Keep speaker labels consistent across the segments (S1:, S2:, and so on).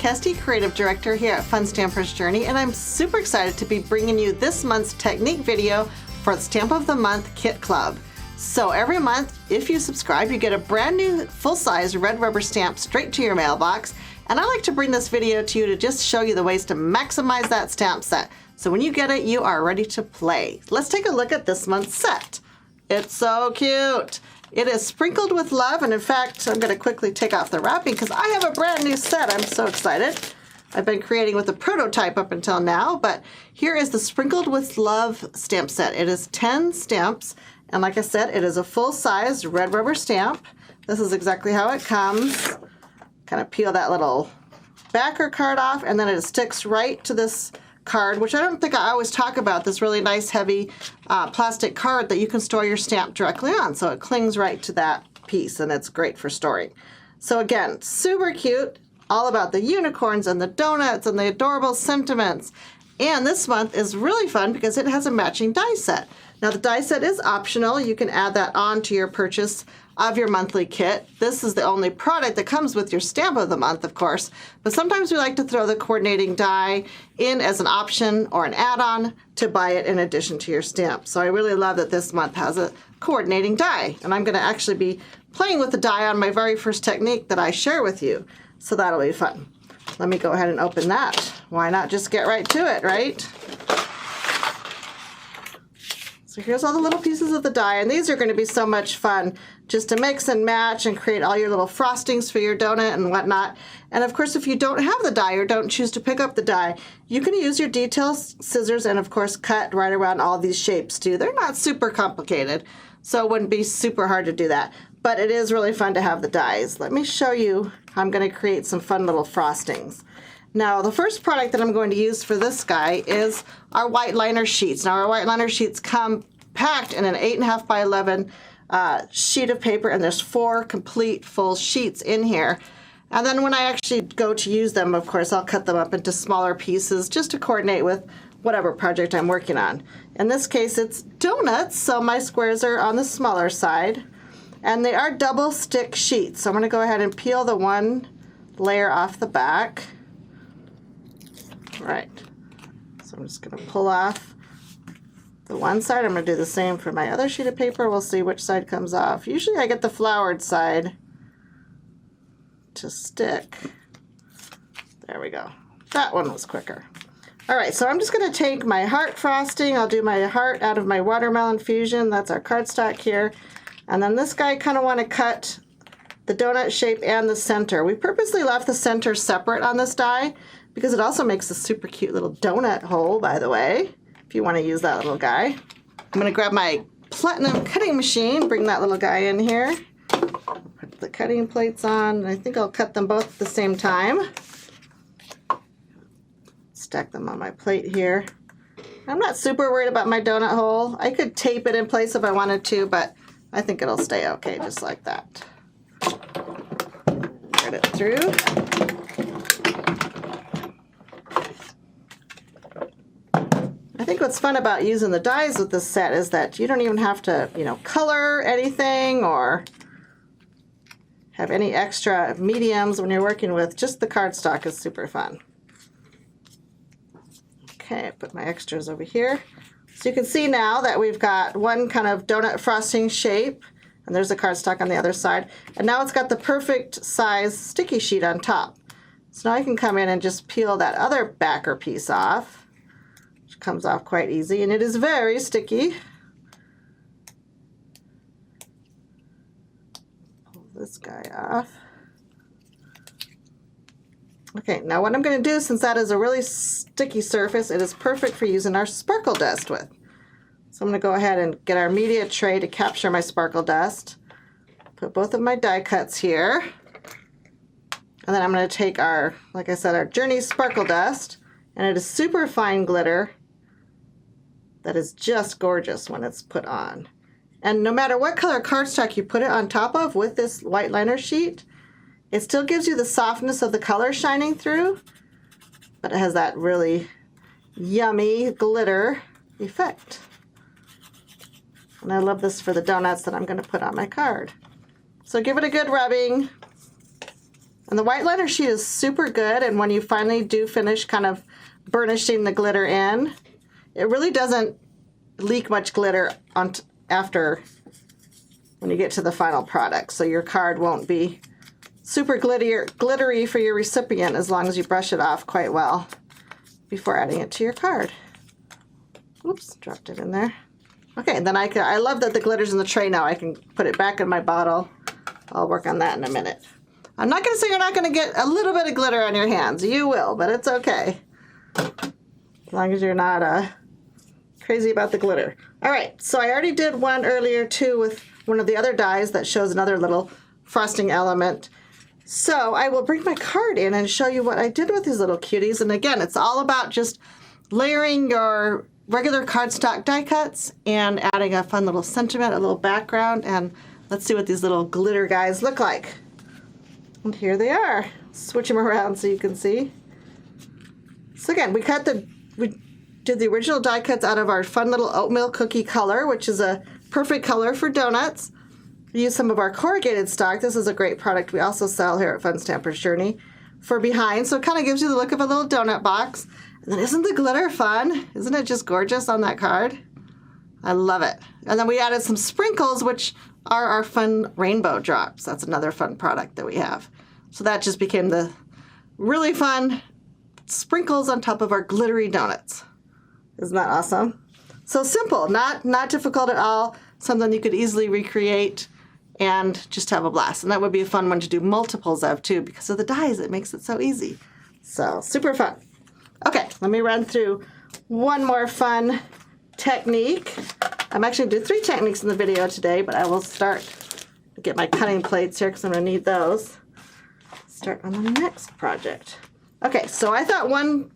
S1: Cassidy, Creative Director here at Fun Stampers Journey, and I'm super excited to be bringing you this month's technique video for the Stamp of the Month Kit Club. So every month, if you subscribe, you get a brand new full-size red rubber stamp straight to your mailbox, and I like to bring this video to you to just show you the ways to maximize that stamp set. So when you get it, you are ready to play. Let's take a look at this month's set. It's so cute. It is sprinkled with love, and in fact, I'm going to quickly take off the wrapping because I have a brand new set. I'm so excited. I've been creating with a prototype up until now, but here is the Sprinkled with Love stamp set. It is 10 stamps, and like I said, it is a full-size red rubber stamp. This is exactly how it comes. Kind of peel that little backer card off, and then it sticks right to this card, which I don't think I always talk about, this really nice heavy plastic card that you can store your stamp directly on. So it clings right to that piece, and it's great for storing. So again, super cute, all about the unicorns and the donuts and the adorable sentiments. And this month is really fun because it has a matching die set. Now the die set is optional. You can add that on to your purchase of your monthly kit. This is the only product that comes with your stamp of the month, of course, but sometimes we like to throw the coordinating die in as an option or an add-on to buy it in addition to your stamp. So I really love that this month has a coordinating die, and I'm going to actually be playing with the die on my very first technique that I share with you, so that'll be fun. Let me go ahead and open that. Why not just get right to it, right? So here's all the little pieces of the die, and these are going to be so much fun just to mix and match and create all your little frostings for your donut and whatnot. And of course, if you don't have the die or don't choose to pick up the die, you can use your detail scissors and of course cut right around all these shapes too. They're not super complicated, so it wouldn't be super hard to do that. But it is really fun to have the dies. Let me show you how I'm going to create some fun little frostings. Now, the first product that I'm going to use for this guy is our white liner sheets. Now, our white liner sheets come packed in an 8.5 by 11 sheet of paper, and there's 4 complete full sheets in here. And then when I actually go to use them, of course, I'll cut them up into smaller pieces just to coordinate with whatever project I'm working on. In this case, it's donuts, so my squares are on the smaller side. And they are double stick sheets. So I'm going to go ahead and peel the one layer off the back. Right, so I'm just going to pull off the one side. I'm going to do the same for my other sheet of paper. We'll see which side comes off. Usually I get the floured side to stick. There we go. That one was quicker. All right, so I'm just going to take my heart frosting. I'll do my heart out of my watermelon fusion. That's our cardstock here. And then this guy, I kind of want to cut the donut shape and the center. We purposely left the center separate on this die because it also makes a super cute little donut hole, by the way, if you want to use that little guy. I'm going to grab my platinum cutting machine, bring that little guy in here, put the cutting plates on, and I think I'll cut them both at the same time. Stack them on my plate here. I'm not super worried about my donut hole. I could tape it in place if I wanted to, but I think it'll stay okay just like that. Get it through. I think what's fun about using the dies with this set is that you don't even have to, color anything or have any extra mediums when you're working with. Just the cardstock is super fun. Okay, I put my extras over here. So you can see now that we've got one kind of donut frosting shape, and there's the cardstock on the other side. And now it's got the perfect size sticky sheet on top. So now I can come in and just peel that other backer piece off. Comes off quite easy, and it is very sticky. Pull this guy off. Okay, now what I'm going to do, since that is a really sticky surface, it is perfect for using our sparkle dust with. So I'm going to go ahead and get our media tray to capture my sparkle dust. Put both of my die cuts here. And then I'm going to take our, like I said, our Journey sparkle dust, and it is super fine glitter that is just gorgeous when it's put on. And no matter what color cardstock you put it on top of with this white liner sheet, it still gives you the softness of the color shining through, but it has that really yummy glitter effect. And I love this for the donuts that I'm going to put on my card. So give it a good rubbing. And the white liner sheet is super good, and when you finally do finish kind of burnishing the glitter in, it really doesn't leak much glitter on after when you get to the final product. So your card won't be super glittery for your recipient as long as you brush it off quite well before adding it to your card. Oops, dropped it in there. Okay, then I love that the glitter's in the tray now. I can put it back in my bottle. I'll work on that in a minute. I'm not going to say you're not going to get a little bit of glitter on your hands. You will, but it's okay. As long as you're not crazy about the glitter. All right, so I already did one earlier too with one of the other dies that shows another little frosting element. So I will bring my card in and show you what I did with these little cuties. And again, it's all about just layering your regular cardstock die cuts and adding a fun little sentiment, a little background, and let's see what these little glitter guys look like. And here they are. Switch them around so you can see. So again, we did the original die cuts out of our fun little oatmeal cookie color, which is a perfect color for donuts. We used some of our corrugated stock. This is a great product we also sell here at Fun Stamper's Journey for behind. So it kind of gives you the look of a little donut box. And then isn't the glitter fun? Isn't it just gorgeous on that card? I love it. And then we added some sprinkles, which are our fun rainbow drops. That's another fun product that we have. So that just became the really fun sprinkles on top of our glittery donuts. Isn't that awesome? So simple, not difficult at all. Something you could easily recreate and just have a blast. And that would be a fun one to do multiples of too, because of the dies. It makes it so easy. So super fun. Okay, let me run through one more fun technique. I'm actually going to do 3 techniques in the video today, but I will start to get my cutting plates here because I'm going to need those. Start on the next project. Okay, so I thought one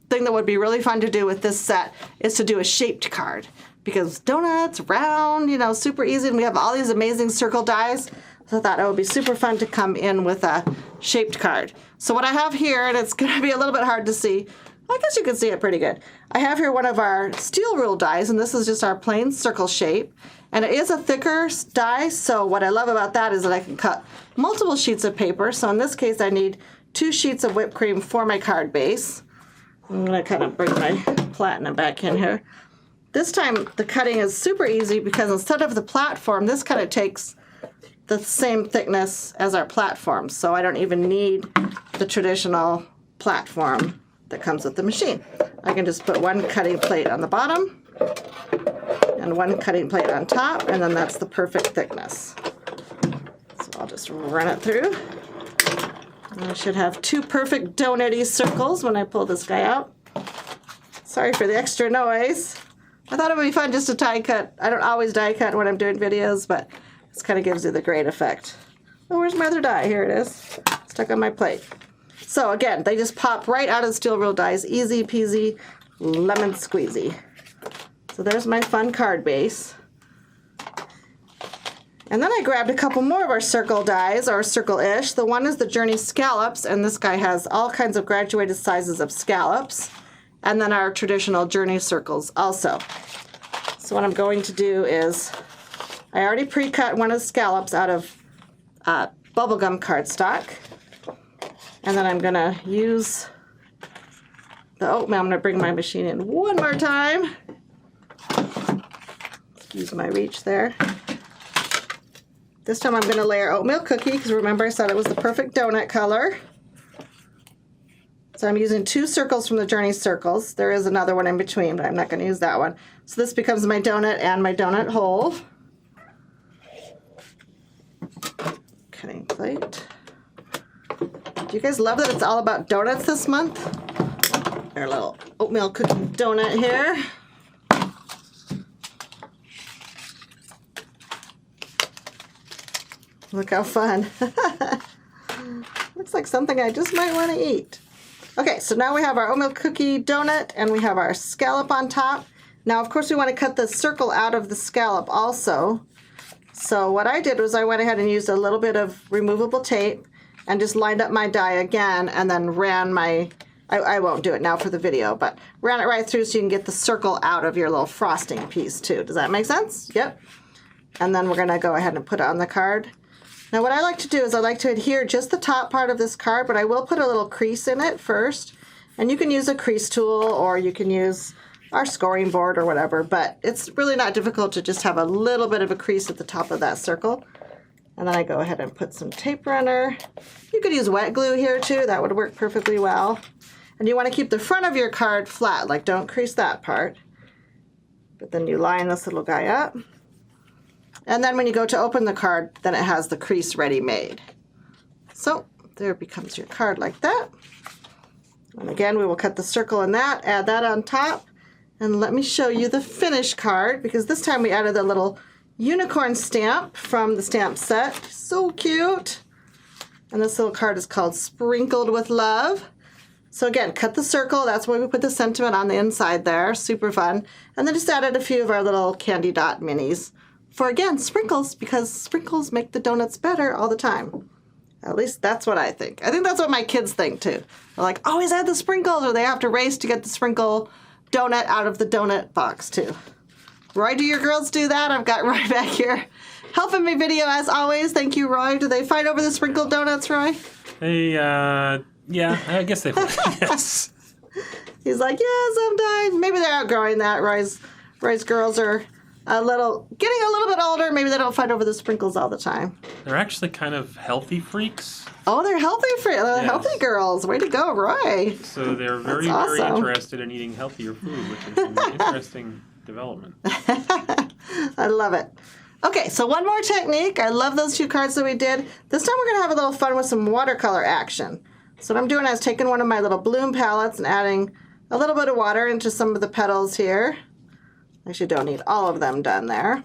S1: thing that would be really fun to do with this set is to do a shaped card, because donuts, round, you know, super easy, and we have all these amazing circle dies. So I thought it would be super fun to come in with a shaped card. So what I have here, and it's going to be a little bit hard to see, I guess you can see it pretty good. I have here one of our steel rule dies, and this is just our plain circle shape. And it is a thicker die, so what I love about that is that I can cut multiple sheets of paper. So in this case, I need 2 sheets of whipped cream for my card base. I'm going to kind of bring my platinum back in here. This time, the cutting is super easy because instead of the platform, this kind of takes the same thickness as our platform, so I don't even need the traditional platform that comes with the machine. I can just put one cutting plate on the bottom and one cutting plate on top, and then that's the perfect thickness. So I'll just run it through. And I should have 2 perfect donut-y circles when I pull this guy out. Sorry for the extra noise. I thought it would be fun just to die cut. I don't always die cut when I'm doing videos, but this kind of gives you the great effect. Oh, where's my other die? Here it is. Stuck on my plate. So again, they just pop right out of the steel rule dies. Easy peasy, lemon squeezy. So there's my fun card base. And then I grabbed a couple more of our circle dies, or circle-ish. The one is the Journey Scallops, and this guy has all kinds of graduated sizes of scallops. And then our traditional Journey circles also. So what I'm going to do is, I already pre-cut one of the scallops out of bubblegum cardstock. And then I'm going to use the oatmeal. I'm going to bring my machine in one more time. Use my reach there. This time I'm going to layer oatmeal cookie, because remember I said it was the perfect donut color. So I'm using 2 circles from the Journey circles. There is another one in between, but I'm not going to use that one. So this becomes my donut and my donut hole. Cutting plate. Do you guys love that it's all about donuts this month? Our little oatmeal cookie donut here. Look how fun. Looks like something I just might want to eat. Okay, so now we have our oatmeal cookie donut and we have our scallop on top. Now, of course, we want to cut the circle out of the scallop also. So what I did was I went ahead and used a little bit of removable tape and just lined up my die again and then ran my, I won't do it now for the video, but ran it right through so you can get the circle out of your little frosting piece too. Does that make sense? Yep. And then we're going to go ahead and put it on the card. Now what I like to do is I like to adhere just the top part of this card, but I will put a little crease in it first. And you can use a crease tool or you can use our scoring board or whatever, but it's really not difficult to just have a little bit of a crease at the top of that circle. And then I go ahead and put some tape runner. You could use wet glue here too, that would work perfectly well. And you want to keep the front of your card flat, like don't crease that part. But then you line this little guy up. And then when you go to open the card, then it has the crease ready made. So there becomes your card like that. And again, we will cut the circle in that, add that on top. And let me show you the finished card, because this time we added the little unicorn stamp from the stamp set. So cute. And this little card is called Sprinkled with Love. So again, cut the circle. That's why we put the sentiment on the inside there. Super fun. And then just added a few of our little candy dot minis for, again, sprinkles, because sprinkles make the donuts better all the time. At least that's what I think. I think that's what my kids think too. They're like, always add the sprinkles, or they have to race to get the sprinkle donut out of the donut box too. Roy, do your girls do that? I've got Roy back here helping me video as always. Thank you, Roy. Do they fight over the sprinkled donuts, Roy?
S2: They, yeah, I guess they would. Yes.
S1: He's like, yeah, sometimes. Maybe they're outgrowing that. Roy's girls are getting a little bit older. Maybe they don't fight over the sprinkles all the time.
S2: They're actually kind of healthy freaks.
S1: Oh, they're healthy
S2: Yes.
S1: healthy girls. Way to go, Roy.
S2: So they're very,
S1: awesome.
S2: very interested in eating healthier food, which is an interesting development.
S1: I love it. Okay, so one more technique. I love those two cards that we did. This time we're going to have a little fun with some watercolor action. So what I'm doing is taking one of my little bloom palettes and adding a little bit of water into some of the petals here. I actually don't need all of them done there.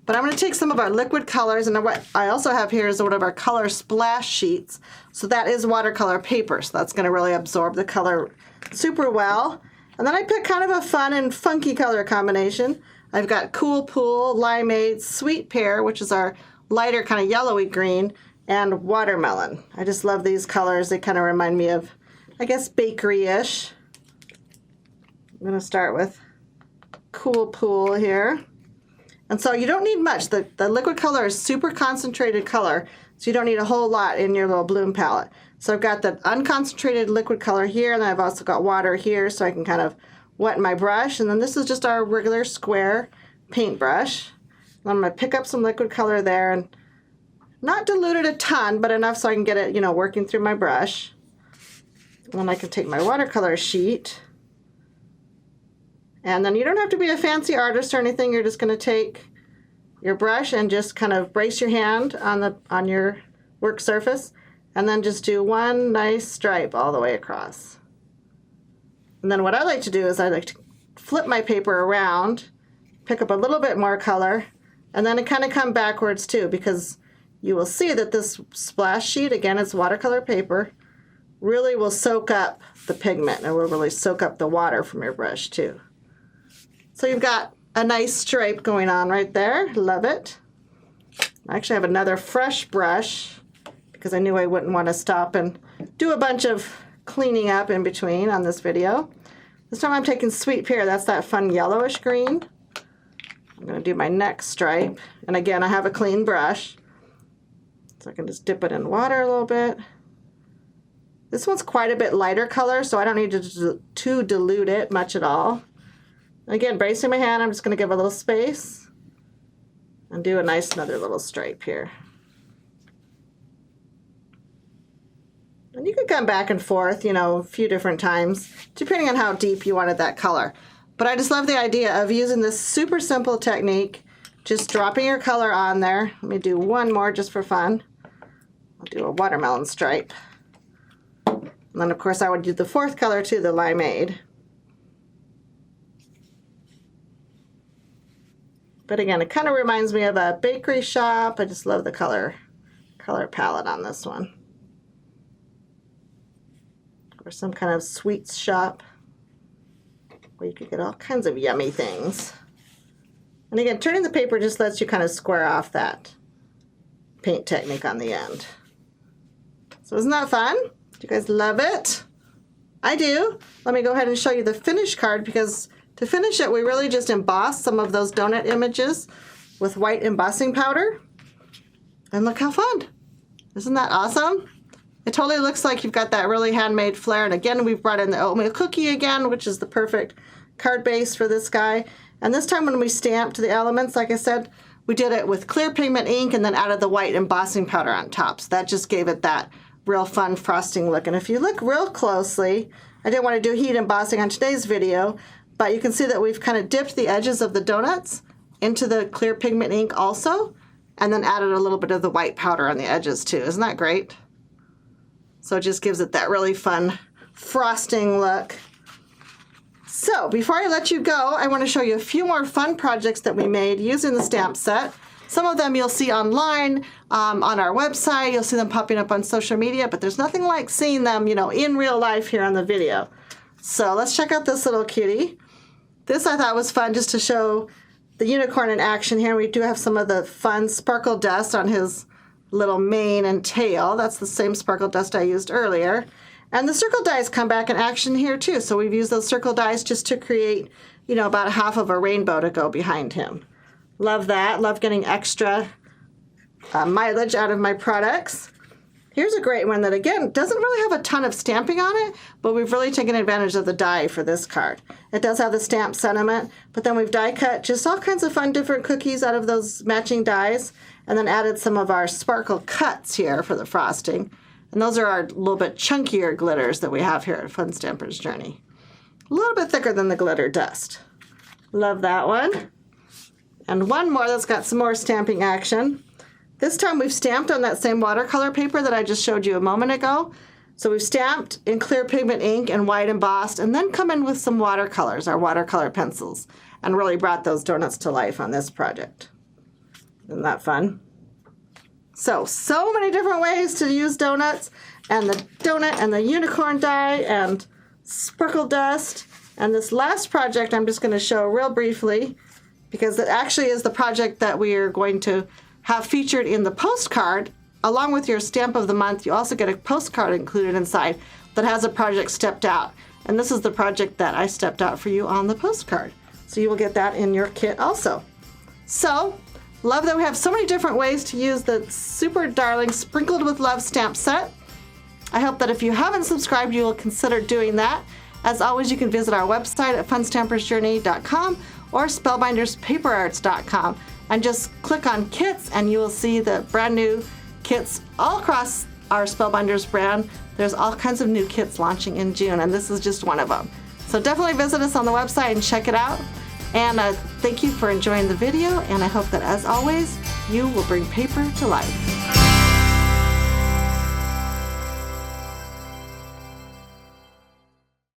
S1: But I'm going to take some of our liquid colors, and what I also have here is one of our color splash sheets. So that is watercolor paper, so that's going to really absorb the color super well. And then I pick kind of a fun and funky color combination. I've got Cool Pool, Limeade, Sweet Pear, which is our lighter kind of yellowy green, and Watermelon. I just love these colors. They kind of remind me of, I guess, bakery-ish. I'm going to start with Cool Pool here. And so you don't need much. The liquid color is super concentrated color, so you don't need a whole lot in your little bloom palette. So I've got the unconcentrated liquid color here, and then I've also got water here, so I can kind of wet my brush. And then this is just our regular square paintbrush. And I'm going to pick up some liquid color there and not dilute it a ton, but enough so I can get it, working through my brush. And then I can take my watercolor sheet. And then you don't have to be a fancy artist or anything. You're just going to take your brush and just kind of brace your hand on your work surface, and then just do one nice stripe all the way across. And then what I like to do is I like to flip my paper around, pick up a little bit more color, and then it kind of come backwards too, because you will see that this splash sheet, again, it's watercolor paper, really will soak up the pigment, and will really soak up the water from your brush too. So you've got a nice stripe going on right there. Love it. I actually have another fresh brush because I knew I wouldn't want to stop and do a bunch of cleaning up in between on this video. This time I'm taking Sweet Pear. That's that fun yellowish green. I'm going to do my next stripe. And again, I have a clean brush, so I can just dip it in water a little bit. This one's quite a bit lighter color, so I don't need to dilute it much at all. Again, bracing my hand, I'm just going to give a little space and do a nice another little stripe here. And you could come back and forth, a few different times, depending on how deep you wanted that color. But I just love the idea of using this super simple technique, just dropping your color on there. Let me do one more just for fun. I'll do a watermelon stripe. And then, of course, I would do the fourth color too, the Limeade. But again, it kind of reminds me of a bakery shop. I just love the color palette on this one. Or some kind of sweets shop where you could get all kinds of yummy things. And again, turning the paper just lets you kind of square off that paint technique on the end. So isn't that fun? Do you guys love it? I do. Let me go ahead and show you the finished card, because to finish it, we really just embossed some of those donut images with white embossing powder. And look how fun. Isn't that awesome? It totally looks like you've got that really handmade flair. And again, we've brought in the oatmeal cookie again, which is the perfect card base for this guy. And this time when we stamped the elements, like I said, we did it with clear pigment ink and then added the white embossing powder on top. So that just gave it that real fun frosting look. And if you look real closely, I didn't want to do heat embossing on today's video, but you can see that we've kind of dipped the edges of the donuts into the clear pigment ink also, and then added a little bit of the white powder on the edges too. Isn't that great? So it just gives it that really fun frosting look. So before I let you go, I want to show you a few more fun projects that we made using the stamp set. Some of them you'll see online on our website. You'll see them popping up on social media, but there's nothing like seeing them, in real life here on the video. So let's check out this little kitty. This I thought was fun just to show the unicorn in action here. We do have some of the fun sparkle dust on his little mane and tail. That's the same sparkle dust I used earlier. And the circle dies come back in action here too. So we've used those circle dies just to create, about half of a rainbow to go behind him. Love that. Love getting extra mileage out of my products. Here's a great one that, again, doesn't really have a ton of stamping on it, but we've really taken advantage of the die for this card. It does have the stamp sentiment, but then we've die cut just all kinds of fun different cookies out of those matching dies, and then added some of our sparkle cuts here for the frosting. And those are our little bit chunkier glitters that we have here at Fun Stampers Journey. A little bit thicker than the glitter dust. Love that one. And one more that's got some more stamping action. This time we've stamped on that same watercolor paper that I just showed you a moment ago. So we've stamped in clear pigment ink and white embossed, and then come in with some watercolors, our watercolor pencils, and really brought those donuts to life on this project. Isn't that fun? So many different ways to use donuts, and the donut and the unicorn die and sparkle dust. And this last project I'm just going to show real briefly, because it actually is the project that we are going to have featured in the postcard. Along with your stamp of the month, you also get a postcard included inside that has a project stepped out. And this is the project that I stepped out for you on the postcard. So you will get that in your kit also. So, love that we have so many different ways to use the super darling Sprinkled with Love stamp set. I hope that if you haven't subscribed, you will consider doing that. As always, you can visit our website at funstampersjourney.com or spellbinderspaperarts.com and just click on kits, and you will see the brand new kits all across our Spellbinders brand. There's all kinds of new kits launching in June, and this is just one of them. So definitely visit us on the website and check it out. And thank you for enjoying the video, and I hope that, as always, you will bring paper to life.